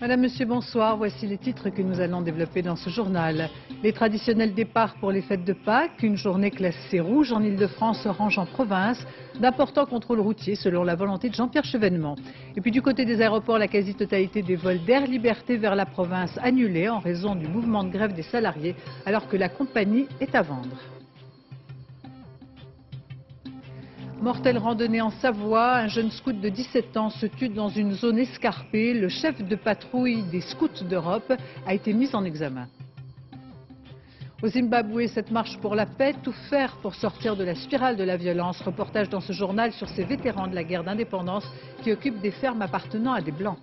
Madame, Monsieur, bonsoir. Voici les titres que nous allons développer dans ce journal. Les traditionnels départs pour les fêtes de Pâques, une journée classée rouge en Ile-de-France, orange en province, d'importants contrôles routiers selon la volonté de Jean-Pierre Chevènement. Et puis du côté des aéroports, la quasi-totalité des vols d'Air Liberté vers la province annulés en raison du mouvement de grève des salariés, alors que la compagnie est à vendre. Mortelle randonnée en Savoie, un jeune scout de 17 ans se tue dans une zone escarpée. Le chef de patrouille des scouts d'Europe a été mis en examen. Au Zimbabwe, cette marche pour la paix, tout faire pour sortir de la spirale de la violence. Reportage dans ce journal sur ces vétérans de la guerre d'indépendance qui occupent des fermes appartenant à des Blancs.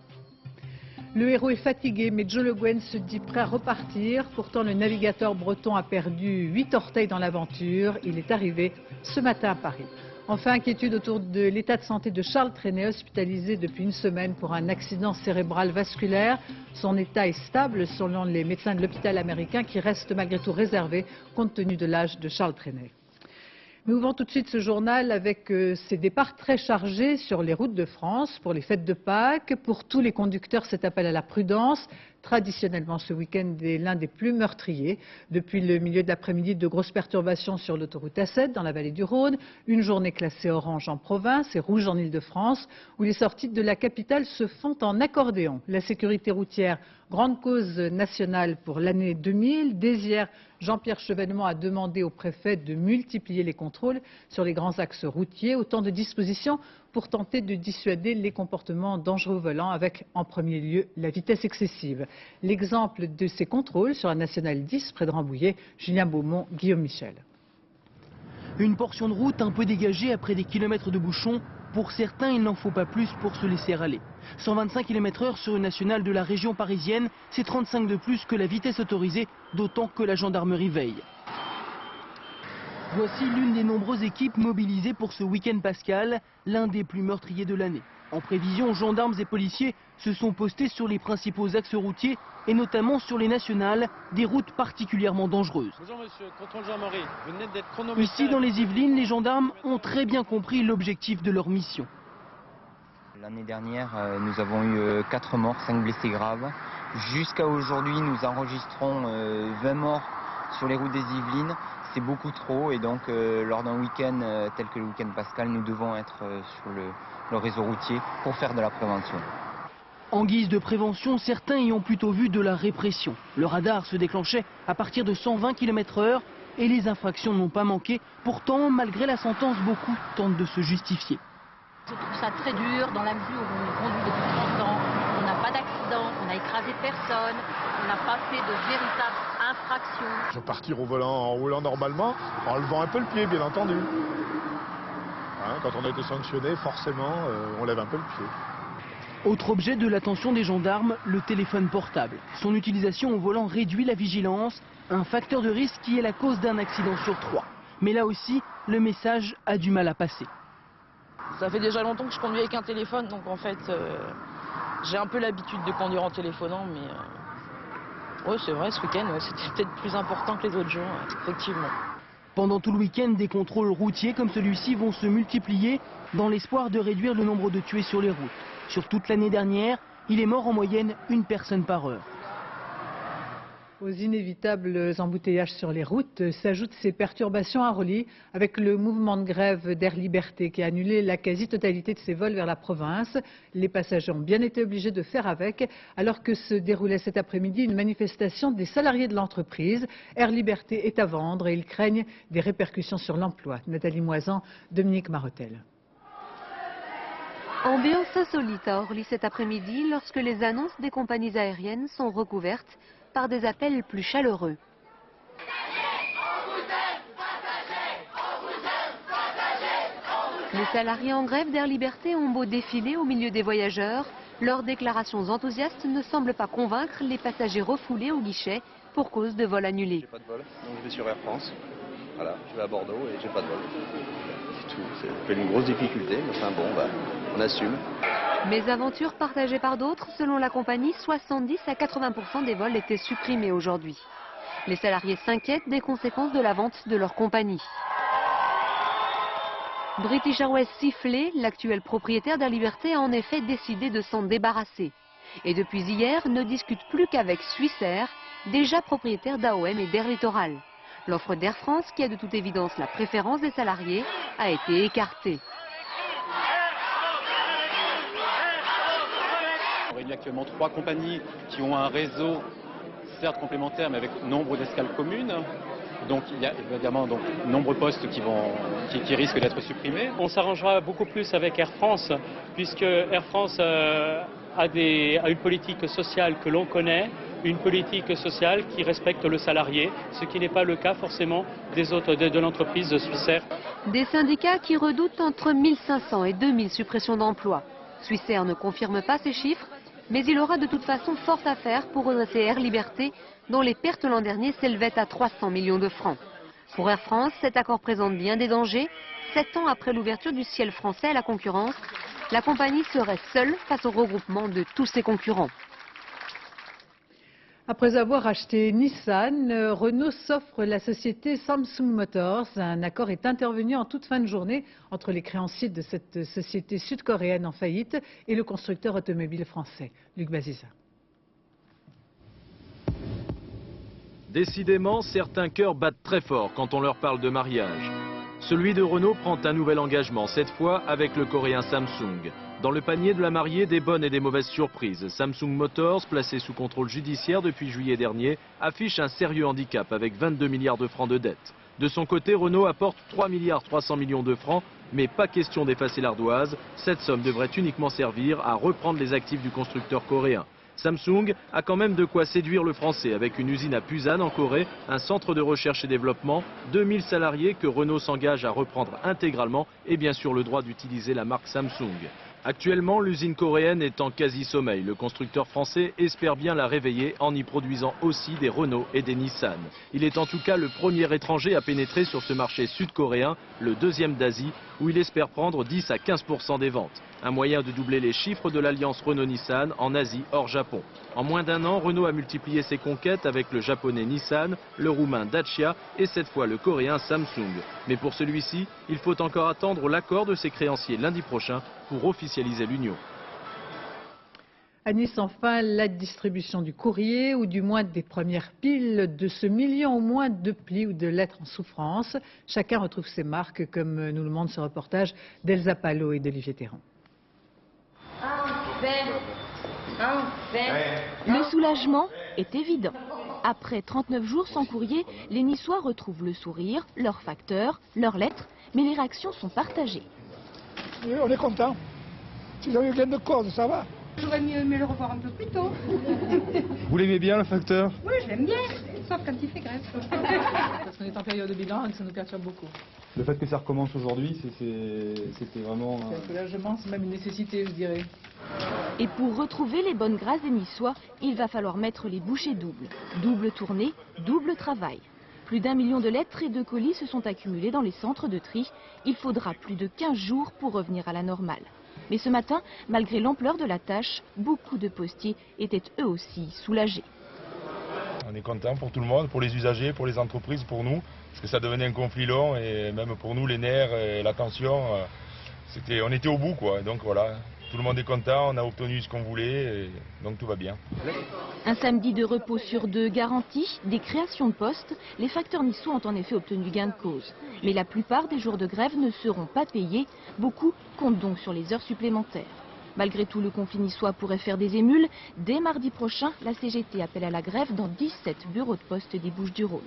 Le héros est fatigué, mais Joe Le Guen se dit prêt à repartir. Pourtant, le navigateur breton a perdu 8 orteils dans l'aventure. Il est arrivé ce matin à Paris. Enfin, inquiétude autour de l'état de santé de Charles Trenet, hospitalisé depuis une semaine pour un accident cérébral vasculaire. Son état est stable selon les médecins de l'hôpital américain qui reste malgré tout réservé compte tenu de l'âge de Charles Trenet. Nous ouvrons tout de suite ce journal avec ces départs très chargés sur les routes de France pour les fêtes de Pâques. Pour tous les conducteurs, cet appel à la prudence. Traditionnellement, ce week-end est l'un des plus meurtriers. Depuis le milieu de l'après-midi, de grosses perturbations sur l'autoroute A7 dans la vallée du Rhône. Une journée classée orange en province et rouge en Ile-de-France, où les sorties de la capitale se font en accordéon. La sécurité routière, grande cause nationale pour l'année 2000. Dès hier, Jean-Pierre Chevènement a demandé au préfet de multiplier les contrôles sur les grands axes routiers. Autant de dispositions pour tenter de dissuader les comportements dangereux au volant avec, en premier lieu, la vitesse excessive. L'exemple de ces contrôles sur la nationale 10 près de Rambouillet, Julien Beaumont, Guillaume Michel. Une portion de route un peu dégagée après des kilomètres de bouchons. Pour certains, il n'en faut pas plus pour se laisser aller. 125 km/h sur une nationale de la région parisienne, c'est 35 de plus que la vitesse autorisée, d'autant que la gendarmerie veille. Voici l'une des nombreuses équipes mobilisées pour ce week-end pascal, l'un des plus meurtriers de l'année. En prévision, gendarmes et policiers se sont postés sur les principaux axes routiers et notamment sur les nationales, des routes particulièrement dangereuses. Bonjour monsieur, contrôle Jean-Marie, vous venez d'être chronométré. Ici dans les Yvelines, les gendarmes ont très bien compris l'objectif de leur mission. L'année dernière, nous avons eu 4 morts, 5 blessés graves. Jusqu'à aujourd'hui, nous enregistrons 20 morts sur les routes des Yvelines. C'est beaucoup trop et donc lors d'un week-end tel que le week-end pascal, nous devons être sur le réseau routier pour faire de la prévention. En guise de prévention, certains y ont plutôt vu de la répression. Le radar se déclenchait à partir de 120 km/h et les infractions n'ont pas manqué. Pourtant, malgré la sentence, beaucoup tentent de se justifier. Je trouve ça très dur dans la mesure où on conduit depuis 30 ans, on n'a pas d'accident, on n'a écrasé personne, on n'a pas fait de véritables infractions. Je veux partir au volant en roulant normalement, en levant un peu le pied, bien entendu. Hein, quand on a été sanctionné, forcément, on lève un peu le pied. Autre objet de l'attention des gendarmes, le téléphone portable. Son utilisation au volant réduit la vigilance, un facteur de risque qui est la cause d'un accident sur 3. Mais là aussi, le message a du mal à passer. Ça fait déjà longtemps que je conduis avec un téléphone, donc en fait, j'ai un peu l'habitude de conduire en téléphonant, mais ouais, c'est vrai, ce week-end, c'était peut-être plus important que les autres jours, effectivement. Pendant tout le week-end, des contrôles routiers comme celui-ci vont se multiplier dans l'espoir de réduire le nombre de tués sur les routes. Sur toute l'année dernière, il est mort en moyenne une personne par heure. Aux inévitables embouteillages sur les routes s'ajoutent ces perturbations à Orly avec le mouvement de grève d'Air Liberté qui a annulé la quasi-totalité de ses vols vers la province. Les passagers ont bien été obligés de faire avec alors que se déroulait cet après-midi une manifestation des salariés de l'entreprise. Air Liberté est à vendre et ils craignent des répercussions sur l'emploi. Nathalie Moisan, Dominique Marotel. Ambiance insolite à Orly cet après-midi lorsque les annonces des compagnies aériennes sont recouvertes par des appels plus chaleureux. Les salariés en grève d'Air Liberté ont beau défiler au milieu des voyageurs, leurs déclarations enthousiastes ne semblent pas convaincre les passagers refoulés au guichet pour cause de vols annulés. J'ai pas de vol, donc je vais sur Air France. Voilà, je vais à Bordeaux et j'ai pas de vol. C'est tout. C'est une grosse difficulté, mais enfin bon, on assume. Mésaventure partagée par d'autres, selon la compagnie, 70 à 80% des vols étaient supprimés aujourd'hui. Les salariés s'inquiètent des conséquences de la vente de leur compagnie. British Airways sifflé, l'actuel propriétaire d'Air Liberté a en effet décidé de s'en débarrasser. Et depuis hier, ne discute plus qu'avec Swissair, déjà propriétaire d'AOM et d'Air Littoral. L'offre d'Air France, qui a de toute évidence la préférence des salariés, a été écartée. On réunit actuellement 3 compagnies qui ont un réseau certes complémentaire mais avec nombre d'escales communes. Donc il y a évidemment nombreux postes qui risquent d'être supprimés. On s'arrangera beaucoup plus avec Air France puisque Air France a une politique sociale que l'on connaît, une politique sociale qui respecte le salarié, ce qui n'est pas le cas forcément de l'entreprise Swissair. Des syndicats qui redoutent entre 1500 et 2000 suppressions d'emplois. Swissair ne confirme pas ces chiffres, mais il aura de toute façon fort à faire pour redresser Air Liberté, dont les pertes l'an dernier s'élevaient à 300 millions de francs. Pour Air France, cet accord présente bien des dangers. 7 ans après l'ouverture du ciel français à la concurrence, la compagnie serait seule face au regroupement de tous ses concurrents. Après avoir acheté Nissan, Renault s'offre la société Samsung Motors. Un accord est intervenu en toute fin de journée entre les créanciers de cette société sud-coréenne en faillite et le constructeur automobile français. Luc Baziza. Décidément, certains cœurs battent très fort quand on leur parle de mariage. Celui de Renault prend un nouvel engagement, cette fois avec le coréen Samsung. Dans le panier de la mariée, des bonnes et des mauvaises surprises. Samsung Motors, placé sous contrôle judiciaire depuis juillet dernier, affiche un sérieux handicap avec 22 milliards de francs de dette. De son côté, Renault apporte 3 milliards 300 millions de francs, mais pas question d'effacer l'ardoise. Cette somme devrait uniquement servir à reprendre les actifs du constructeur coréen. Samsung a quand même de quoi séduire le français avec une usine à Busan en Corée, un centre de recherche et développement, 2000 salariés que Renault s'engage à reprendre intégralement et bien sûr le droit d'utiliser la marque Samsung. Actuellement, l'usine coréenne est en quasi-sommeil. Le constructeur français espère bien la réveiller en y produisant aussi des Renault et des Nissan. Il est en tout cas le premier étranger à pénétrer sur ce marché sud-coréen, le deuxième d'Asie, où il espère prendre 10 à 15% des ventes. Un moyen de doubler les chiffres de l'alliance Renault-Nissan en Asie hors Japon. En moins d'un an, Renault a multiplié ses conquêtes avec le japonais Nissan, le roumain Dacia et cette fois le coréen Samsung. Mais pour celui-ci, il faut encore attendre l'accord de ses créanciers lundi prochain pour officialiser l'union. À Nice, enfin, la distribution du courrier, ou du moins des premières piles de ce million au moins de plis ou de lettres en souffrance. Chacun retrouve ses marques, comme nous le montre ce reportage d'Elsa Palot et d'Olivier Théran. Le soulagement est évident. Après 39 jours sans courrier, les Niçois retrouvent le sourire, leurs facteurs, leurs lettres, mais les réactions sont partagées. On est content. S'ils ont eu gain de cause, ça va. J'aurais mieux aimé le revoir un peu plus tôt. Vous l'aimez bien le facteur? Oui, je l'aime bien, sauf quand il fait grève. Parce qu'on est en période de bilan et que ça nous perturbe beaucoup. Le fait que ça recommence aujourd'hui, c'était vraiment... C'est un soulagement, c'est même une nécessité, je dirais. Et pour retrouver les bonnes grâces des Niçois, il va falloir mettre les bouchées doubles. Double tournée, double travail. Plus d'1 million de lettres et de colis se sont accumulés dans les centres de tri. Il faudra plus de 15 jours pour revenir à la normale. Mais ce matin, malgré l'ampleur de la tâche, beaucoup de postiers étaient eux aussi soulagés. On est content pour tout le monde, pour les usagers, pour les entreprises, pour nous, parce que ça devenait un conflit long et même pour nous, les nerfs et la tension, on était au bout, quoi. Donc voilà, tout le monde est content, on a obtenu ce qu'on voulait, et donc tout va bien. Un samedi de repos sur 2 garanti, des créations de postes, les facteurs niçois ont en effet obtenu gain de cause. Mais la plupart des jours de grève ne seront pas payés, beaucoup comptent donc sur les heures supplémentaires. Malgré tout, le conflit niçois pourrait faire des émules. Dès mardi prochain, la CGT appelle à la grève dans 17 bureaux de poste des Bouches-du-Rhône.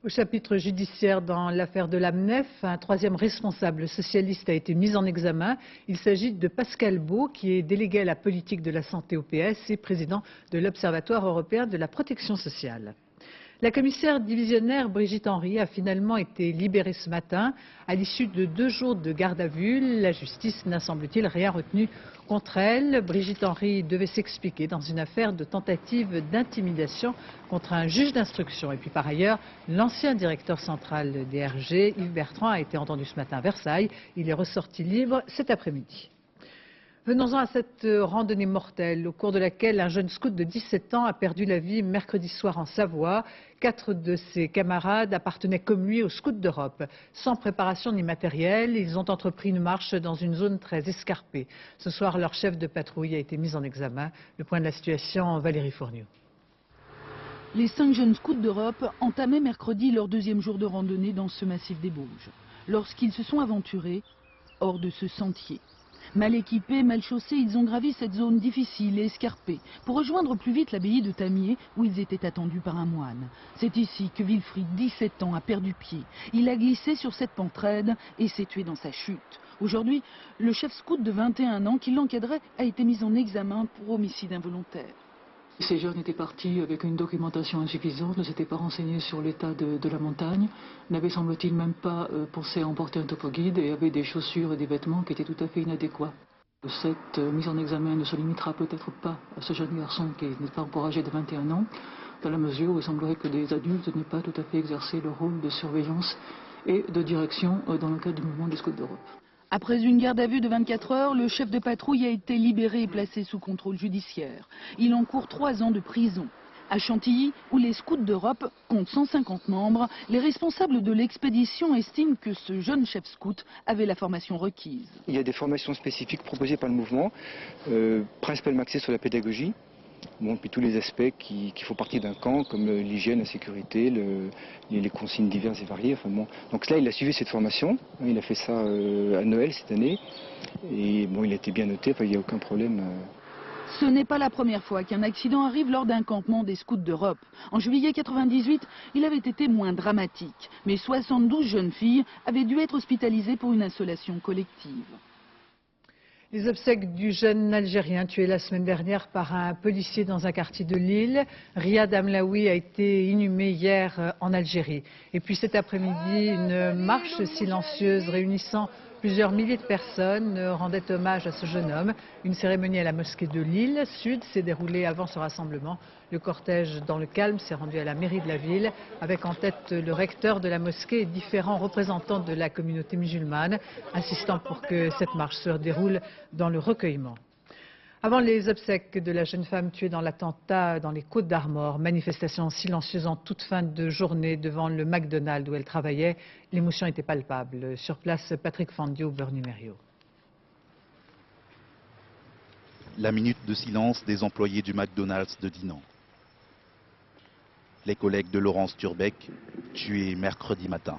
Au chapitre judiciaire dans l'affaire de l'AMNEF, un troisième responsable socialiste a été mis en examen. Il s'agit de Pascal Beau, qui est délégué à la politique de la santé au PS et président de l'Observatoire européen de la protection sociale. La commissaire divisionnaire Brigitte Henry a finalement été libérée ce matin. À l'issue de 2 jours de garde à vue, la justice n'a, semble-t-il, rien retenu contre elle. Brigitte Henry devait s'expliquer dans une affaire de tentative d'intimidation contre un juge d'instruction. Et puis par ailleurs, l'ancien directeur central des RG, Yves Bertrand, a été entendu ce matin à Versailles. Il est ressorti libre cet après-midi. Venons-en à cette randonnée mortelle, au cours de laquelle un jeune scout de 17 ans a perdu la vie mercredi soir en Savoie. 4 de ses camarades appartenaient comme lui aux Scouts d'Europe. Sans préparation ni matériel, ils ont entrepris une marche dans une zone très escarpée. Ce soir, leur chef de patrouille a été mis en examen. Le point de la situation, Valérie Fournier. Les 5 jeunes scouts d'Europe entamaient mercredi leur 2e jour de randonnée dans ce massif des Bauges, lorsqu'ils se sont aventurés hors de ce sentier. Mal équipés, mal chaussés, ils ont gravi cette zone difficile et escarpée pour rejoindre plus vite l'abbaye de Tamier où ils étaient attendus par un moine. C'est ici que Wilfried, 17 ans, a perdu pied. Il a glissé sur cette pente raide et s'est tué dans sa chute. Aujourd'hui, le chef scout de 21 ans qui l'encadrait a été mis en examen pour homicide involontaire. Ces jeunes étaient partis avec une documentation insuffisante, ne s'étaient pas renseignés sur l'état de la montagne, n'avaient semble-t-il même pas pensé à emporter un topo-guide et avaient des chaussures et des vêtements qui étaient tout à fait inadéquats. Cette mise en examen ne se limitera peut-être pas à ce jeune garçon qui n'est pas encore âgé de 21 ans, dans la mesure où il semblerait que des adultes n'aient pas tout à fait exercé le rôle de surveillance et de direction dans le cadre du mouvement des Scouts d'Europe. Après une garde à vue de 24 heures, le chef de patrouille a été libéré et placé sous contrôle judiciaire. Il encourt 3 ans de prison. À Chantilly, où les Scouts d'Europe comptent 150 membres, les responsables de l'expédition estiment que ce jeune chef scout avait la formation requise. Il y a des formations spécifiques proposées par le mouvement, principalement axées sur la pédagogie. Bon, puis tous les aspects qui font partie d'un camp, comme l'hygiène, la sécurité, les consignes diverses et variées. Enfin, bon. Donc là, il a suivi cette formation. Il a fait ça à Noël cette année. Et bon, il a été bien noté. Enfin, il n'y a aucun problème. Ce n'est pas la première fois qu'un accident arrive lors d'un campement des Scouts d'Europe. En juillet 98, il avait été moins dramatique. Mais 72 jeunes filles avaient dû être hospitalisées pour une insolation collective. Les obsèques du jeune Algérien tué la semaine dernière par un policier dans un quartier de Lille. Riyad Amlaoui a été inhumé hier en Algérie. Et puis cet après-midi, une marche silencieuse réunissant plusieurs milliers de personnes rendait hommage à ce jeune homme. Une cérémonie à la mosquée de Lille Sud s'est déroulée avant ce rassemblement. Le cortège, dans le calme, s'est rendu à la mairie de la ville, avec en tête le recteur de la mosquée et différents représentants de la communauté musulmane, insistant pour que cette marche se déroule dans le recueillement. Avant les obsèques de la jeune femme tuée dans l'attentat dans les Côtes-d'Armor, manifestation silencieuse en toute fin de journée devant le McDonald's où elle travaillait, l'émotion était palpable. Sur place, Patrick Fandio, beurre numéro. La minute de silence des employés du McDonald's de Dinan. Les collègues de Laurence Turbec, tués mercredi matin.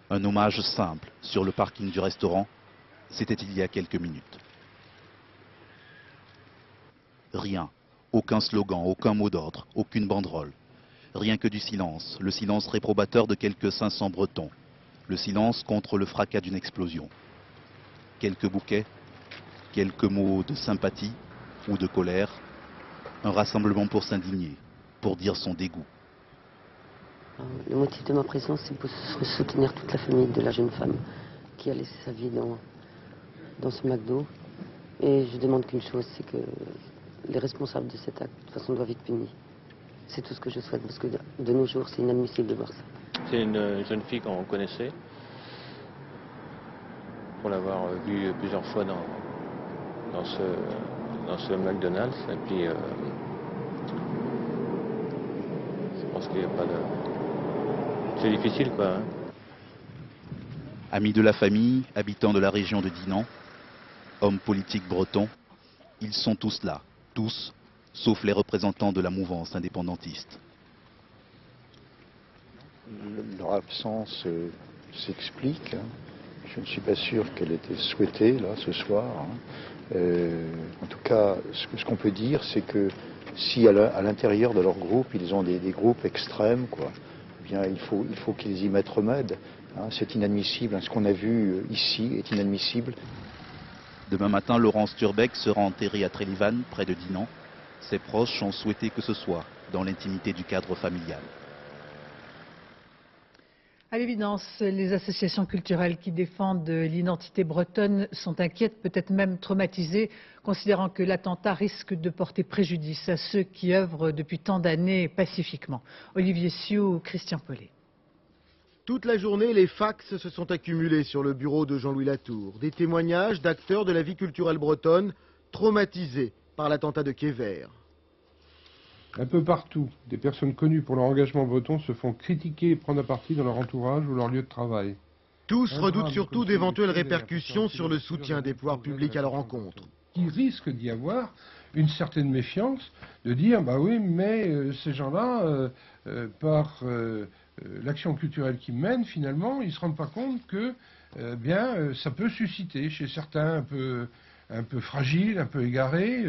Un hommage simple sur le parking du restaurant, c'était il y a quelques minutes. Rien, aucun slogan, aucun mot d'ordre, aucune banderole. Rien que du silence, le silence réprobateur de quelques 500 Bretons. Le silence contre le fracas d'une explosion. Quelques bouquets, quelques mots de sympathie ou de colère. Un rassemblement pour s'indigner, pour dire son dégoût. Le motif de ma présence, c'est pour soutenir toute la famille de la jeune femme qui a laissé sa vie dans ce McDo. Et je demande qu'une chose, c'est que les responsables de cet acte, de toute façon, doivent être punis. C'est tout ce que je souhaite, parce que de nos jours, c'est inadmissible de voir ça. C'est une jeune fille qu'on connaissait, pour l'avoir vue plusieurs fois dans ce McDonald's. Et puis, je pense qu'il n'y a pas de... C'est difficile, quoi. Hein. Amis de la famille, habitants de la région de Dinan, hommes politiques bretons, ils sont tous là. Tous, sauf les représentants de la mouvance indépendantiste. Leur absence s'explique. Je ne suis pas sûr qu'elle était souhaitée, là, ce soir. En tout cas, ce qu'on peut dire, c'est que si à l'intérieur de leur groupe, ils ont des groupes extrêmes, quoi, eh bien, il faut qu'ils y mettent remède. Hein, c'est inadmissible. Hein, ce qu'on a vu ici est inadmissible. Demain matin, Laurence Turbec sera enterrée à Trélivan, près de Dinan. Ses proches ont souhaité que ce soit dans l'intimité du cadre familial. À l'évidence, les associations culturelles qui défendent l'identité bretonne sont inquiètes, peut-être même traumatisées, considérant que l'attentat risque de porter préjudice à ceux qui œuvrent depuis tant d'années pacifiquement. Olivier Sioux, Christian Paulet. Toute la journée, les fax se sont accumulés sur le bureau de Jean-Louis Latour. Des témoignages d'acteurs de la vie culturelle bretonne traumatisés par l'attentat de Quai Vert. Un peu partout, des personnes connues pour leur engagement breton se font critiquer et prendre à partie dans leur entourage ou leur lieu de travail. Tous redoutent surtout d'éventuelles répercussions sur le soutien des pouvoirs publics à leur encontre. Il risque d'y avoir une certaine méfiance, de dire, bah oui, mais ces gens-là, par l'action culturelle qu'ils mènent, finalement, ils ne se rendent pas compte que ça peut susciter chez certains un peu fragiles, un peu égarés,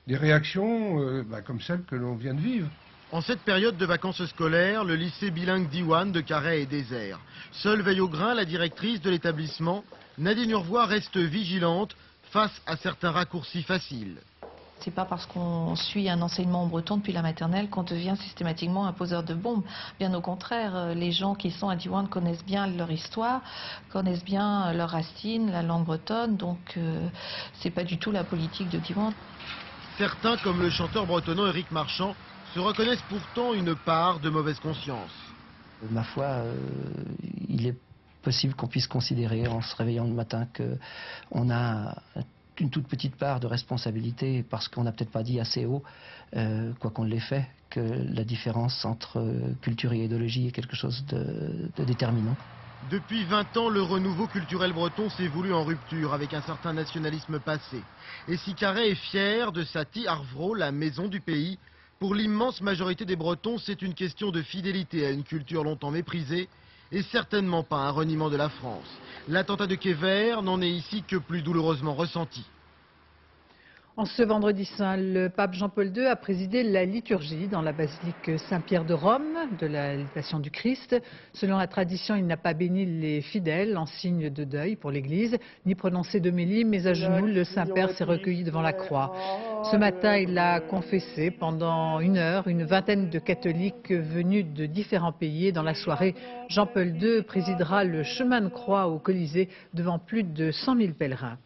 des réactions comme celles que l'on vient de vivre. En cette période de vacances scolaires, le lycée bilingue d'Iwan de Carhaix est désert. Seule veille au grain, la directrice de l'établissement, Nadine Urvois, reste vigilante face à certains raccourcis faciles. C'est pas parce qu'on suit un enseignement en breton depuis la maternelle qu'on devient systématiquement un poseur de bombes. Bien au contraire, les gens qui sont à Diwan connaissent bien leur histoire, connaissent bien leurs racines, la langue bretonne, donc c'est pas du tout la politique de Diwan. Certains, comme le chanteur bretonnant Éric Marchand, se reconnaissent pourtant une part de mauvaise conscience. Ma foi, il est possible qu'on puisse considérer en se réveillant le matin qu'on a une toute petite part de responsabilité parce qu'on n'a peut-être pas dit assez haut, quoi qu'on l'ait fait, que la différence entre culture et idéologie est quelque chose de déterminant. Depuis 20 ans, le renouveau culturel breton s'est voulu en rupture avec un certain nationalisme passé. Et si Carhaix est fier de sa Ti Arvro, la maison du pays, pour l'immense majorité des Bretons, c'est une question de fidélité à une culture longtemps méprisée et certainement pas un reniement de la France. L'attentat de Quai Vert n'en est ici que plus douloureusement ressenti. En ce vendredi saint, le pape Jean-Paul II a présidé la liturgie dans la basilique Saint-Pierre de Rome de la Passion du Christ. Selon la tradition, il n'a pas béni les fidèles en signe de deuil pour l'Église, ni prononcé d'homélie, mais à genoux, le Saint-Père s'est recueilli devant la croix. Ce matin, il a confessé pendant 1 heure une vingtaine de catholiques venus de différents pays. Et dans la soirée, Jean-Paul II présidera le chemin de croix au Colisée devant plus de 100 000 pèlerins.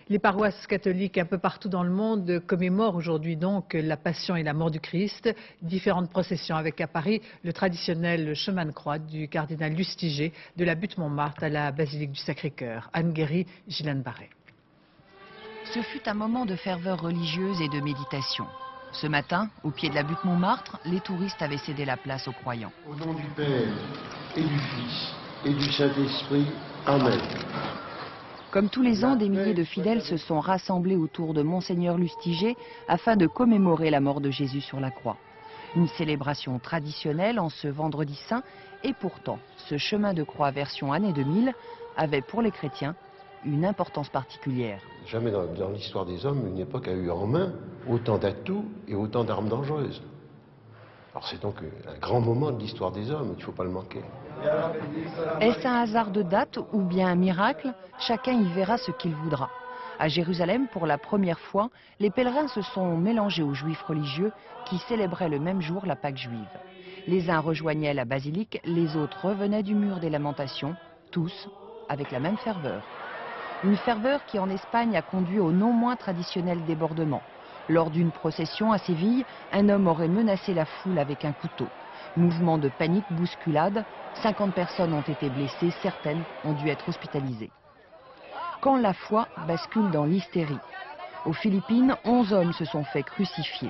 Les paroisses catholiques un peu partout dans le monde commémorent aujourd'hui donc la Passion et la mort du Christ. Différentes processions avec à Paris le traditionnel chemin de croix du cardinal Lustiger de la butte Montmartre à la basilique du Sacré-Cœur. Anne Guéry, Gilles Barret. Ce fut un moment de ferveur religieuse et de méditation. Ce matin, au pied de la butte Montmartre, les touristes avaient cédé la place aux croyants. Au nom du Père et du Fils et du Saint-Esprit. Amen. Comme tous les ans, des milliers de fidèles se sont rassemblés autour de Monseigneur Lustiger afin de commémorer la mort de Jésus sur la croix. Une célébration traditionnelle en ce vendredi saint, et pourtant, ce chemin de croix version année 2000 avait pour les chrétiens une importance particulière. Jamais dans l'histoire des hommes, une époque a eu en main autant d'atouts et autant d'armes dangereuses. Alors c'est donc un grand moment de l'histoire des hommes, il ne faut pas le manquer. Est-ce un hasard de date ou bien un miracle? Chacun y verra ce qu'il voudra. À Jérusalem, pour la première fois, les pèlerins se sont mélangés aux juifs religieux qui célébraient le même jour la Pâque juive. Les uns rejoignaient la basilique, les autres revenaient du mur des lamentations, tous avec la même ferveur. Une ferveur qui en Espagne a conduit au non moins traditionnel débordement. Lors d'une procession à Séville, un homme aurait menacé la foule avec un couteau. Mouvement de panique, bousculade, 50 personnes ont été blessées, certaines ont dû être hospitalisées. Quand la foi bascule dans l'hystérie. Aux Philippines, 11 hommes se sont fait crucifier,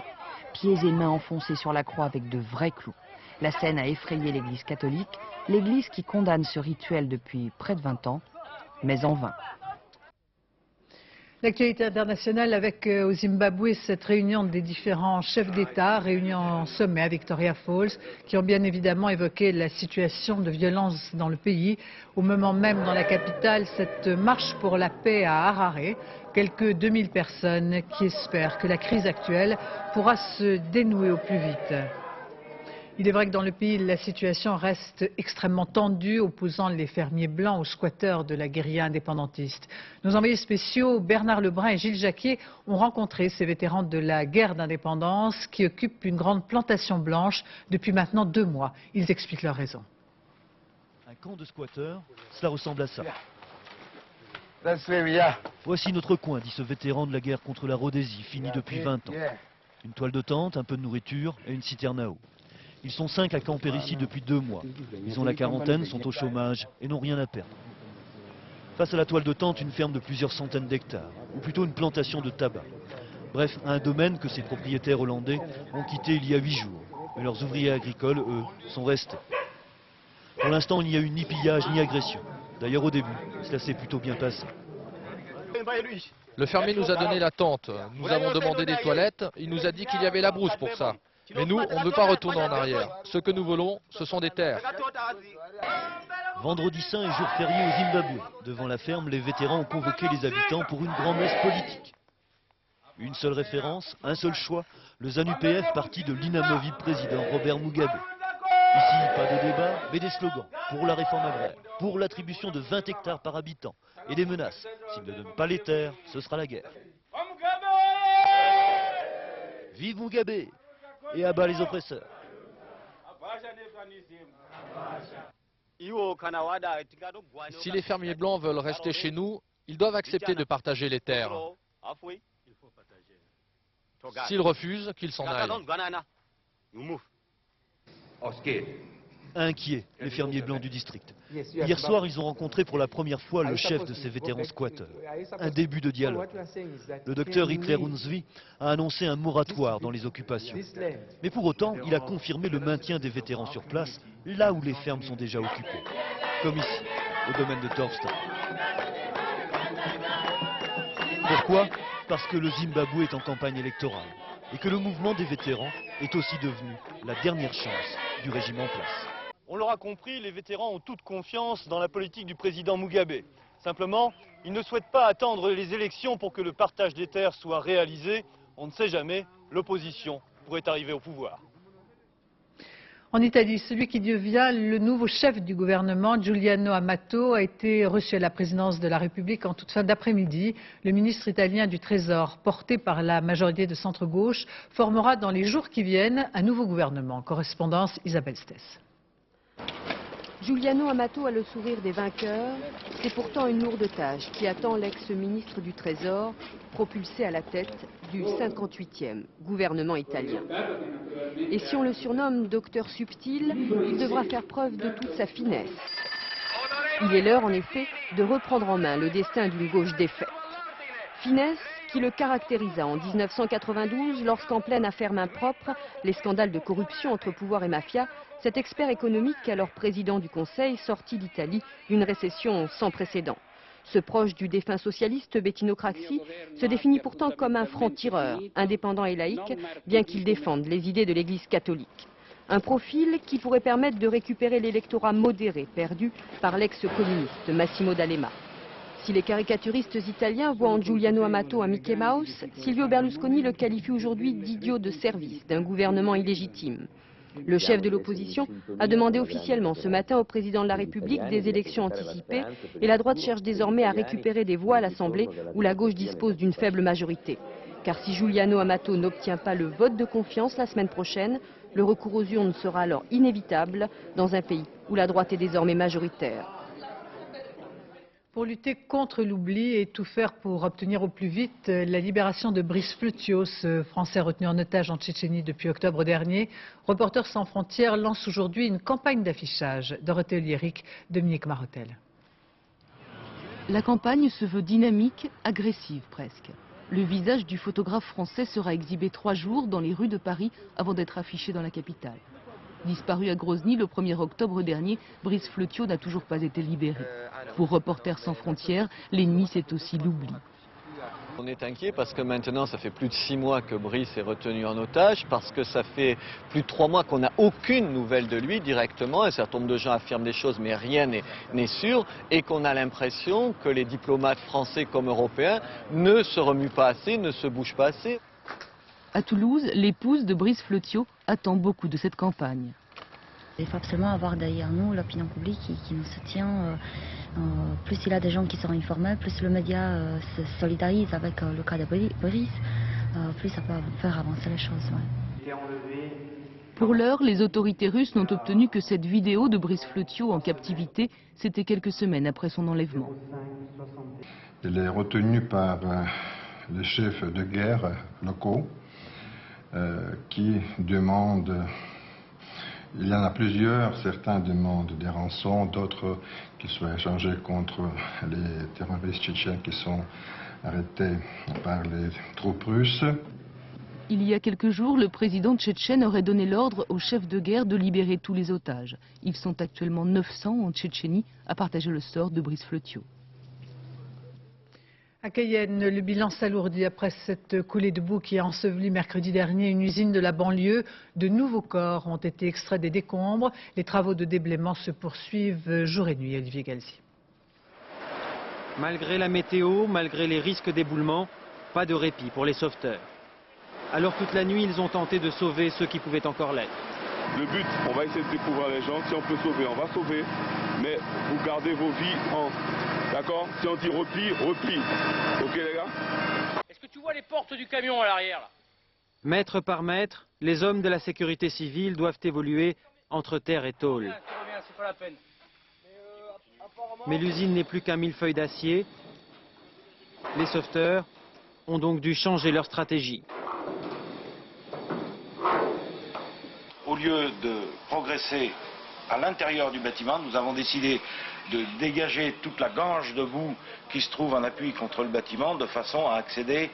pieds et mains enfoncés sur la croix avec de vrais clous. La scène a effrayé l'Église catholique, l'Église qui condamne ce rituel depuis près de 20 ans, mais en vain. L'actualité internationale avec au Zimbabwe cette réunion des différents chefs d'État, réunion en sommet à Victoria Falls, qui ont bien évidemment évoqué la situation de violence dans le pays. Au moment même dans la capitale, cette marche pour la paix à Harare, quelques 2000 personnes qui espèrent que la crise actuelle pourra se dénouer au plus vite. Il est vrai que dans le pays, la situation reste extrêmement tendue, opposant les fermiers blancs aux squatteurs de la guérilla indépendantiste. Nos envoyés spéciaux Bernard Lebrun et Gilles Jacquier ont rencontré ces vétérans de la guerre d'indépendance qui occupent une grande plantation blanche depuis maintenant 2 mois. Ils expliquent leurs raisons. Un camp de squatteurs, cela ressemble à ça. Voici notre coin, dit ce vétéran de la guerre contre la Rhodésie, fini depuis 20 ans. Une toile de tente, un peu de nourriture et une citerne à eau. Ils sont 5 à camper ici depuis 2 mois. Ils ont la quarantaine, sont au chômage et n'ont rien à perdre. Face à la toile de tente, une ferme de plusieurs centaines d'hectares, ou plutôt une plantation de tabac. Bref, un domaine que ces propriétaires hollandais ont quitté il y a 8 jours. Mais leurs ouvriers agricoles, eux, sont restés. Pour l'instant, il n'y a eu ni pillage ni agression. D'ailleurs, au début, cela s'est plutôt bien passé. Le fermier nous a donné la tente. Nous avons demandé des toilettes. Il nous a dit qu'il y avait la brousse pour ça. Mais nous, on ne veut pas retourner en arrière. Ce que nous voulons, ce sont des terres. Vendredi saint et jour férié au Zimbabwe. Devant la ferme, les vétérans ont convoqué les habitants pour une grand-messe politique. Une seule référence, un seul choix, le ZANU-PF, parti de l'inamovible président Robert Mugabe. Ici, pas de débat, mais des slogans pour la réforme agraire, pour l'attribution de 20 hectares par habitant et des menaces. S'ils ne donnent pas les terres, ce sera la guerre. Vive Mugabe et à bas les oppresseurs. Si les fermiers blancs veulent rester chez nous, ils doivent accepter de partager les terres. S'ils refusent, qu'ils s'en aillent. Inquiets, les fermiers blancs du district. Hier soir, ils ont rencontré pour la première fois le chef de ces vétérans squatteurs. Un début de dialogue. Le docteur Hitler Hunsvi a annoncé un moratoire dans les occupations. Mais pour autant, il a confirmé le maintien des vétérans sur place, là où les fermes sont déjà occupées. Comme ici, au domaine de Torfstein. Pourquoi ? Parce que le Zimbabwe est en campagne électorale et que le mouvement des vétérans est aussi devenu la dernière chance du régime en place. On l'aura compris, les vétérans ont toute confiance dans la politique du président Mugabe. Simplement, ils ne souhaitent pas attendre les élections pour que le partage des terres soit réalisé. On ne sait jamais, l'opposition pourrait arriver au pouvoir. En Italie, celui qui devient le nouveau chef du gouvernement, Giuliano Amato, a été reçu à la présidence de la République en toute fin d'après-midi. Le ministre italien du Trésor, porté par la majorité de centre-gauche, formera dans les jours qui viennent un nouveau gouvernement. Correspondance Isabelle Stess. Giuliano Amato a le sourire des vainqueurs. C'est pourtant une lourde tâche qui attend l'ex-ministre du Trésor, propulsé à la tête du 58e gouvernement italien. Et si on le surnomme docteur subtil, il devra faire preuve de toute sa finesse. Il est l'heure, en effet, de reprendre en main le destin d'une gauche défaite. Finesse qui le caractérisa en 1992 lorsqu'en pleine affaire main propre, les scandales de corruption entre pouvoir et mafia, cet expert économique, alors président du Conseil, sortit d'Italie d'une récession sans précédent. Ce proche du défunt socialiste Bettino Craxi se définit pourtant comme un franc-tireur, indépendant et laïque, bien qu'il défende les idées de l'Église catholique. Un profil qui pourrait permettre de récupérer l'électorat modéré perdu par l'ex-communiste Massimo D'Alema. Si les caricaturistes italiens voient en Giuliano Amato un Mickey Mouse, Silvio Berlusconi le qualifie aujourd'hui d'idiot de service d'un gouvernement illégitime. Le chef de l'opposition a demandé officiellement ce matin au président de la République des élections anticipées et la droite cherche désormais à récupérer des voix à l'Assemblée où la gauche dispose d'une faible majorité. Car si Giuliano Amato n'obtient pas le vote de confiance la semaine prochaine, le recours aux urnes sera alors inévitable dans un pays où la droite est désormais majoritaire. Pour lutter contre l'oubli et tout faire pour obtenir au plus vite la libération de Brice Flutiot, ce Français retenu en otage en Tchétchénie depuis octobre dernier, Reporters sans frontières lance aujourd'hui une campagne d'affichage. Dorothée Oliéric, Dominique Marotel. La campagne se veut dynamique, agressive presque. Le visage du photographe français sera exhibé 3 jours dans les rues de Paris avant d'être affiché dans la capitale. Disparu à Grozny le 1er octobre dernier, Brice Flutiot n'a toujours pas été libéré. Pour Reporters sans frontières, l'ennemi c'est aussi l'oubli. On est inquiet parce que maintenant ça fait plus de 6 mois que Brice est retenu en otage, parce que ça fait plus de 3 mois qu'on n'a aucune nouvelle de lui directement. Un certain nombre de gens affirment des choses mais rien n'est sûr, et qu'on a l'impression que les diplomates français comme européens ne se remuent pas assez, ne se bougent pas assez. À Toulouse, l'épouse de Brice Flutiot attend beaucoup de cette campagne. Il faut absolument avoir derrière nous l'opinion publique qui nous soutient. Plus il y a des gens qui sont informés, plus le média se solidarise avec le cas de Brice, plus ça peut faire avancer les choses. Ouais. Pour l'heure, les autorités russes n'ont obtenu que cette vidéo de Brice Flutiot en captivité. C'était quelques semaines après son enlèvement. Il est retenu par les chefs de guerre locaux qui demandent Il y en a plusieurs, certains demandent des rançons, d'autres qu'ils soient échangés contre les terroristes tchétchènes qui sont arrêtés par les troupes russes. Il y a quelques jours, le président tchétchène aurait donné l'ordre aux chefs de guerre de libérer tous les otages. Ils sont actuellement 900 en Tchétchénie à partager le sort de Brice Flotio. À Cayenne, le bilan s'alourdit après cette coulée de boue qui a enseveli mercredi dernier une usine de la banlieue. De nouveaux corps ont été extraits des décombres. Les travaux de déblaiement se poursuivent jour et nuit. Olivier Galzi. Malgré la météo, malgré les risques d'éboulement, pas de répit pour les sauveteurs. Alors toute la nuit, ils ont tenté de sauver ceux qui pouvaient encore l'être. Le but, on va essayer de découvrir les gens. Si on peut sauver, on va sauver. Mais vous gardez vos vies en... D'accord? Si on dit repli, repli. Ok les gars? Est-ce que tu vois les portes du camion à l'arrière là? Mètre par mètre, les hommes de la sécurité civile doivent évoluer entre terre et tôle. C'est pas la peine. Mais l'usine n'est plus qu'un millefeuille d'acier. Les sauveteurs ont donc dû changer leur stratégie. Au lieu de progresser à l'intérieur du bâtiment, nous avons décidé de dégager toute la gange de boue qui se trouve en appui contre le bâtiment de façon à accéder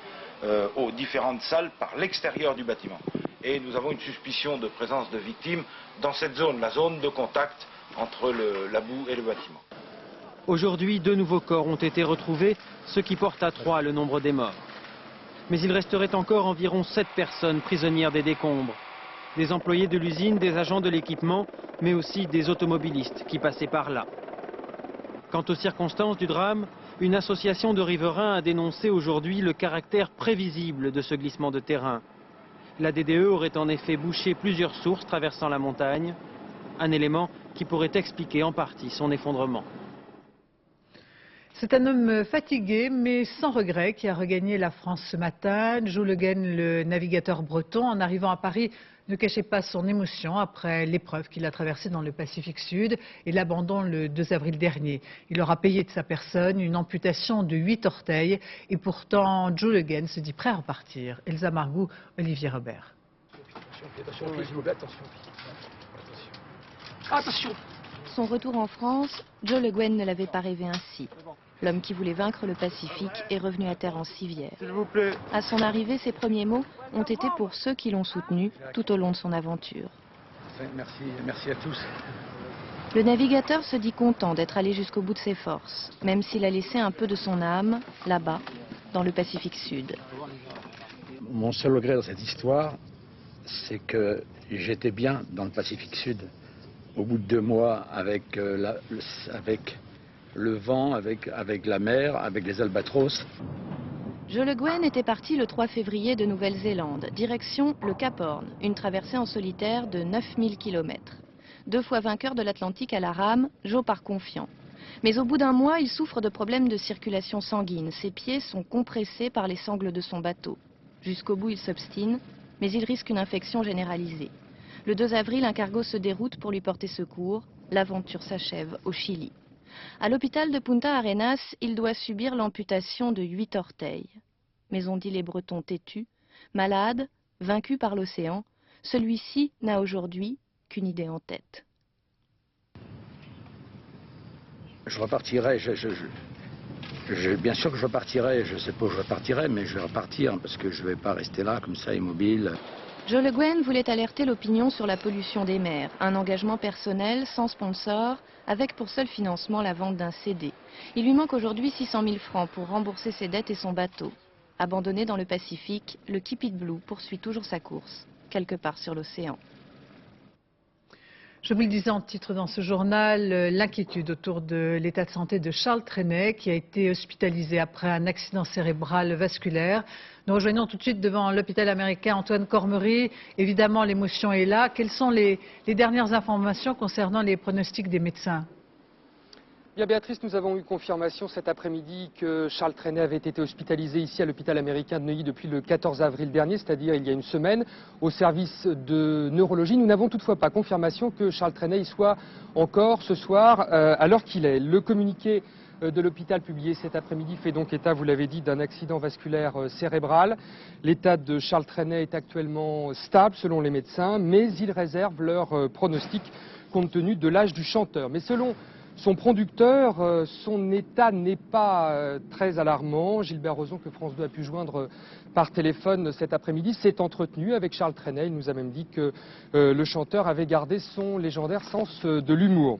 aux différentes salles par l'extérieur du bâtiment. Et nous avons une suspicion de présence de victimes dans cette zone, la zone de contact entre la boue et le bâtiment. Aujourd'hui, 2 nouveaux corps ont été retrouvés, ce qui porte à 3 le nombre des morts. Mais il resterait encore environ 7 personnes prisonnières des décombres. Des employés de l'usine, des agents de l'équipement, mais aussi des automobilistes qui passaient par là. Quant aux circonstances du drame, une association de riverains a dénoncé aujourd'hui le caractère prévisible de ce glissement de terrain. La DDE aurait en effet bouché plusieurs sources traversant la montagne, un élément qui pourrait expliquer en partie son effondrement. C'est un homme fatigué mais sans regret qui a regagné la France ce matin. Joe Le Guen, le navigateur breton, en arrivant à Paris, ne cachait pas son émotion après l'épreuve qu'il a traversée dans le Pacifique Sud et l'abandon le 2 avril dernier. Il aura payé de sa personne une amputation de 8 orteils et pourtant Joe Le Guen se dit prêt à repartir. Elsa Margou, Olivier Robert. Attention. Son retour en France, Joe Le Guen ne l'avait pas rêvé ainsi. L'homme qui voulait vaincre le Pacifique est revenu à terre en civière. S'il vous plaît. À son arrivée, ses premiers mots ont été pour ceux qui l'ont soutenu tout au long de son aventure. Merci à tous. Le navigateur se dit content d'être allé jusqu'au bout de ses forces, même s'il a laissé un peu de son âme là-bas, dans le Pacifique Sud. Mon seul regret dans cette histoire, c'est que j'étais bien dans le Pacifique Sud. Au bout de 2 mois, avec le vent, avec la mer, avec les albatros. Joe Le Guen était parti le 3 février de Nouvelle-Zélande, direction le Cap Horn, une traversée en solitaire de 9000 km. 2 fois vainqueur de l'Atlantique à la rame, Joe part confiant. Mais au bout d'1 mois, il souffre de problèmes de circulation sanguine. Ses pieds sont compressés par les sangles de son bateau. Jusqu'au bout, il s'obstine, mais il risque une infection généralisée. Le 2 avril, un cargo se déroute pour lui porter secours. L'aventure s'achève au Chili. À l'hôpital de Punta Arenas, il doit subir l'amputation de 8 orteils. Mais on dit les Bretons têtus, malade, vaincu par l'océan, celui-ci n'a aujourd'hui qu'une idée en tête. Je repartirai, bien sûr que je repartirai, je ne sais pas où je repartirai, mais je vais repartir parce que je ne vais pas rester là comme ça immobile. Joe Le Guen voulait alerter l'opinion sur la pollution des mers, un engagement personnel, sans sponsor, avec pour seul financement la vente d'un CD. Il lui manque aujourd'hui 600 000 francs pour rembourser ses dettes et son bateau. Abandonné dans le Pacifique, le Keep It Blue poursuit toujours sa course, quelque part sur l'océan. Je vous le disais en titre dans ce journal, l'inquiétude autour de l'état de santé de Charles Trenet qui a été hospitalisé après un accident cérébral vasculaire. Nous rejoignons tout de suite devant l'hôpital américain Antoine Cormery. Évidemment, l'émotion est là. Quelles sont les dernières informations concernant les pronostics des médecins ? Bien Béatrice, nous avons eu confirmation cet après-midi que Charles Trenet avait été hospitalisé ici à l'hôpital américain de Neuilly depuis le 14 avril dernier, c'est-à-dire il y a une semaine, au service de neurologie. Nous n'avons toutefois pas confirmation que Charles Trenet y soit encore ce soir à l'heure qu'il est. Le communiqué de l'hôpital publié cet après-midi fait donc état, vous l'avez dit, d'un accident vasculaire cérébral. L'état de Charles Trenet est actuellement stable selon les médecins, mais ils réservent leur pronostic compte tenu de l'âge du chanteur. Mais selon son producteur, son état n'est pas très alarmant. Gilbert Rozon, que France 2 a pu joindre par téléphone cet après-midi, s'est entretenu avec Charles Trenet. Il nous a même dit que le chanteur avait gardé son légendaire sens de l'humour.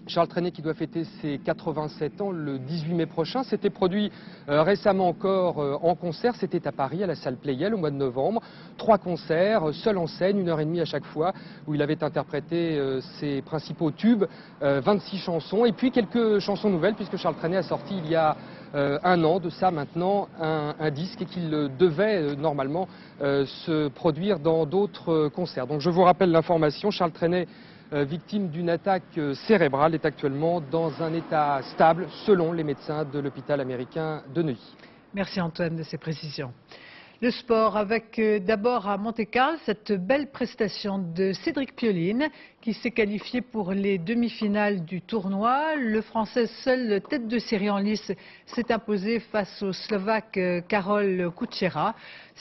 Charles Trenet qui doit fêter ses 87 ans le 18 mai prochain, s'était produit récemment encore en concert, c'était à Paris à la salle Pleyel au mois de novembre. 3 concerts, seul en scène, 1h30 à chaque fois, où il avait interprété ses principaux tubes, 26 chansons et puis quelques chansons nouvelles puisque Charles Trenet a sorti il y a un an de ça maintenant un disque et qu'il devait normalement se produire dans d'autres concerts. Donc je vous rappelle l'information, Charles Trenet, victime d'une attaque cérébrale, est actuellement dans un état stable selon les médecins de l'hôpital américain de Neuilly. Merci Antoine de ces précisions. Le sport avec d'abord à Monte-Carlo cette belle prestation de Cédric Pioline qui s'est qualifié pour les demi-finales du tournoi. Le Français seul tête de série en lice s'est imposé face au Slovaque Karol Kučera.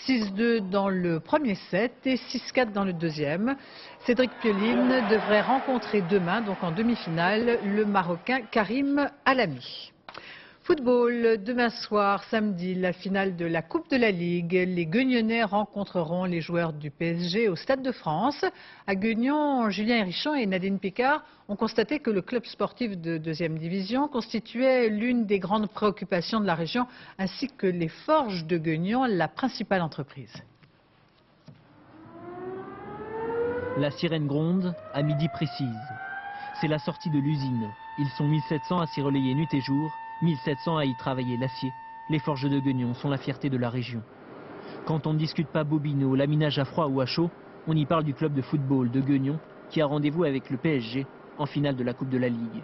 6-2 dans le premier set et 6-4 dans le deuxième. Cédric Pioline devrait rencontrer demain, donc en demi-finale, le Marocain Karim Alami. Football, demain soir, samedi, la finale de la Coupe de la Ligue. Les Guignonnais rencontreront les joueurs du PSG au Stade de France. À Guignon, Julien Hérisson et Nadine Picard ont constaté que le club sportif de 2e division constituait l'une des grandes préoccupations de la région, ainsi que les Forges de Guignon, la principale entreprise. La sirène gronde à midi précise. C'est la sortie de l'usine. Ils sont 1700 à s'y relayer nuit et jour. 1700 à y travailler l'acier. Les forges de Guignon sont la fierté de la région. Quand on ne discute pas bobino, laminage à froid ou à chaud, on y parle du club de football de Guignon qui a rendez-vous avec le PSG en finale de la Coupe de la Ligue.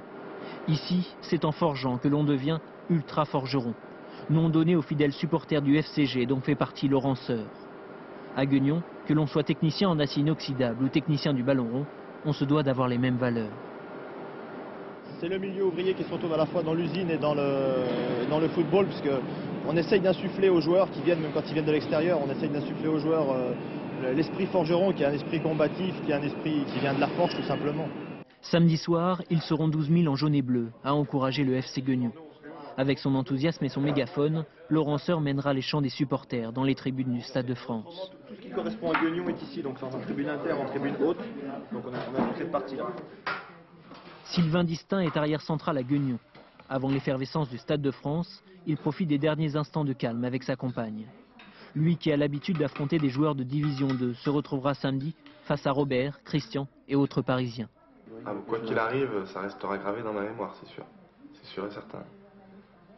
Ici, c'est en forgeant que l'on devient ultra forgeron, nom donné aux fidèles supporters du FCG dont fait partie Laurent Seur. À Guignon, que l'on soit technicien en acier inoxydable ou technicien du ballon rond, on se doit d'avoir les mêmes valeurs. C'est le milieu ouvrier qui se retrouve à la fois dans l'usine et dans le football, puisqu'on essaye d'insuffler aux joueurs qui viennent, même quand ils viennent de l'extérieur, on essaye d'insuffler aux joueurs l'esprit forgeron, qui est un esprit combatif, qui est un esprit qui vient de la forge tout simplement. Samedi soir, ils seront 12 000 en jaune et bleu à encourager le FC Guignon. Avec son enthousiasme et son mégaphone, Laurent Seur mènera les chants des supporters dans les tribunes du Stade de France. Tout ce qui correspond à Guignon est ici, donc en tribune inter, en tribune haute, donc on a toute cette partie-là. Sylvain Distin est arrière central à Guignon. Avant l'effervescence du Stade de France, il profite des derniers instants de calme avec sa compagne. Lui qui a l'habitude d'affronter des joueurs de Division 2 se retrouvera samedi face à Robert, Christian et autres Parisiens. Ah, quoi qu'il arrive, ça restera gravé dans ma mémoire, c'est sûr. C'est sûr et certain.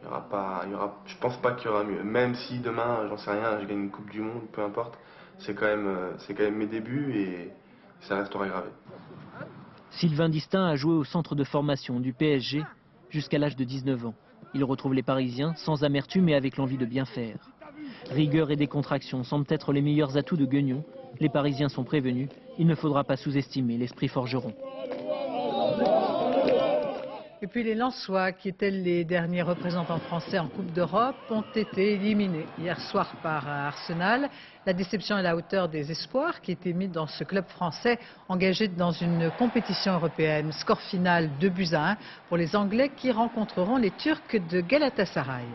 Je pense pas qu'il y aura mieux. Même si demain, j'en sais rien, je gagne une Coupe du Monde, peu importe, c'est quand même mes débuts et ça restera gravé. Sylvain Distin a joué au centre de formation du PSG jusqu'à l'âge de 19 ans. Il retrouve les Parisiens sans amertume et avec l'envie de bien faire. Rigueur et décontraction semblent être les meilleurs atouts de Guignon. Les Parisiens sont prévenus, il ne faudra pas sous-estimer l'esprit forgeron. Et puis les Lensois, qui étaient les derniers représentants français en Coupe d'Europe, ont été éliminés hier soir par Arsenal. La déception est à la hauteur des espoirs qui étaient mis dans ce club français engagé dans une compétition européenne. Score final 2-1 pour les Anglais qui rencontreront les Turcs de Galatasaray.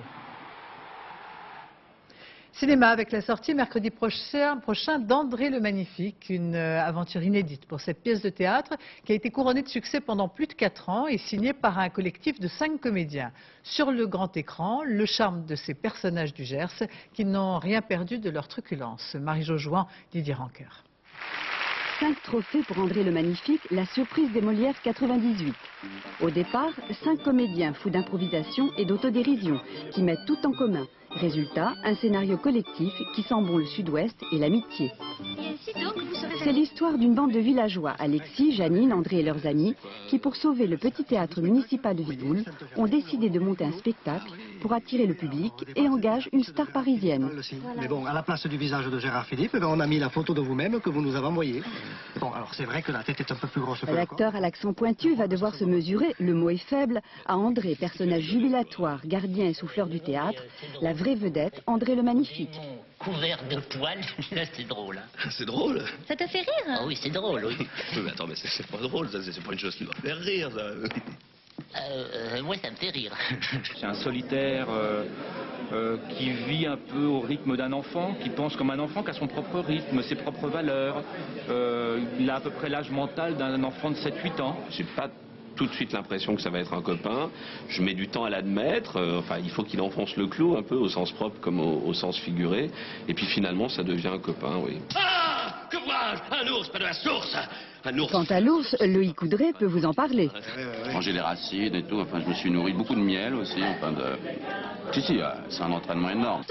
Cinéma avec la sortie mercredi prochain d'André le Magnifique, une aventure inédite pour cette pièce de théâtre qui a été couronnée de succès pendant plus de 4 ans et signée par un collectif de 5 comédiens. Sur le grand écran, le charme de ces personnages du Gers qui n'ont rien perdu de leur truculence. Marie-Jo Jouan, Didier Rancoeur. 5 trophées pour André le Magnifique, la surprise des Molières 98. Au départ, 5 comédiens fous d'improvisation et d'autodérision qui mettent tout en commun. Résultat, un scénario collectif qui sent bon le sud-ouest et l'amitié. C'est l'histoire d'une bande de villageois, Alexis, Janine, André et leurs amis, qui pour sauver le petit théâtre municipal de Vigoul, ont décidé de monter un spectacle pour attirer le public et engagent une star parisienne. Mais bon, à la place du visage de Gérard Philippe, on a mis la photo de vous-même que vous nous avez envoyée. Bon, alors c'est vrai que la tête est un peu plus grosse que le corps. L'acteur à l'accent pointu va devoir se mesurer, le mot est faible, à André, personnage jubilatoire, gardien et souffleur du théâtre, la vraie vedette, André le Magnifique. Couvert de poils, là c'est drôle. Hein. C'est drôle. Ça te fait rire? Ah oui, c'est drôle, oui. Mais attends, mais c'est pas drôle, c'est pas une chose qui doit faire rire, ça. Moi, ça me fait rire. C'est un solitaire qui vit un peu au rythme d'un enfant, qui pense comme un enfant, qui a son propre rythme, ses propres valeurs. Il a à peu près l'âge mental d'un enfant de 7-8 ans. J'ai pas tout de suite l'impression que ça va être un copain. Je mets du temps à l'admettre. Enfin, il faut qu'il enfonce le clou un peu au sens propre comme au sens figuré. Et puis finalement, ça devient un copain, oui. Ah! Que vois-je? Un ours, pas de la source! Un ours. Quant à l'ours, Loïc Coudray peut vous en parler. Manger des racines et tout. Enfin, je me suis nourri de beaucoup de miel aussi. Enfin, Si, c'est un entraînement énorme.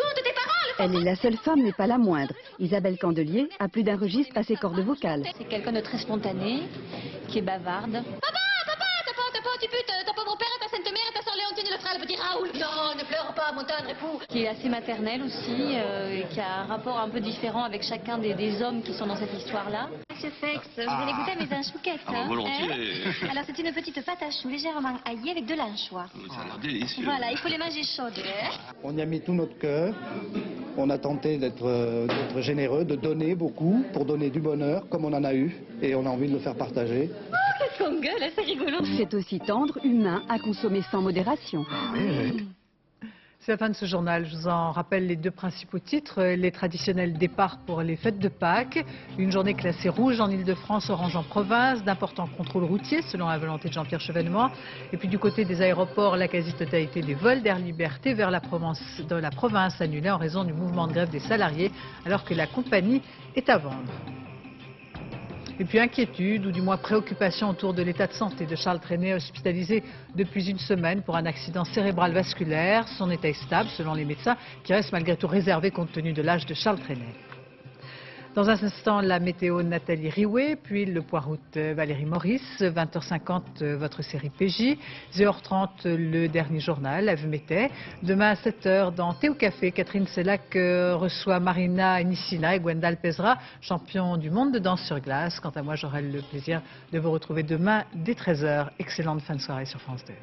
Elle est la seule femme, mais pas la moindre. Isabelle Candelier a plus d'un registre à ses cordes vocales. C'est quelqu'un de très spontané, qui est bavarde. Ta pauvre père et ta sainte mère et ta soeur Léontine le frère, le petit Raoul. Non, ne pleure pas, mon tendre époux. Qui est assez maternelle aussi, qui a un rapport un peu différent avec chacun des hommes qui sont dans cette histoire-là. Monsieur Fex, vous allez goûter à mes anchouquettes. Ah, volontiers. Alors c'est une petite pâte à choux légèrement aillée avec de l'anchois. Ça a l'air délicieux. Voilà, il faut les manger chaudes. On y a mis tout notre cœur. On a tenté d'être généreux, de donner beaucoup pour donner du bonheur, comme on en a eu. Et on a envie de le faire partager. Oh, qu'est-ce qu'on gueule, c'est rigolo. C'est aussi tendre, humain, à consommer sans modération. C'est la fin de ce journal. Je vous en rappelle les deux principaux titres. Les traditionnels départs pour les fêtes de Pâques. Une journée classée rouge en Ile-de-France, orange en province. D'importants contrôles routiers selon la volonté de Jean-Pierre Chevènement. Et puis du côté des aéroports, la quasi-totalité des vols d'Air Liberté vers la province annulés en raison du mouvement de grève des salariés alors que la compagnie est à vendre. Et puis inquiétude, ou du moins préoccupation autour de l'état de santé de Charles Trenet, hospitalisé depuis une semaine pour un accident cérébral vasculaire. Son état est stable selon les médecins, qui restent malgré tout réservés compte tenu de l'âge de Charles Trenet. Dans un instant, la météo Nathalie Riouet, puis le point route Valérie Maurice, 20h50 votre série PJ, 0h30 le dernier journal, Ave Mété. Demain à 7h dans Théo Café, Catherine Sellac reçoit Marina Nissina et Gwendal Pesra, champion du monde de danse sur glace. Quant à moi, j'aurai le plaisir de vous retrouver demain dès 13h. Excellente fin de soirée sur France 2.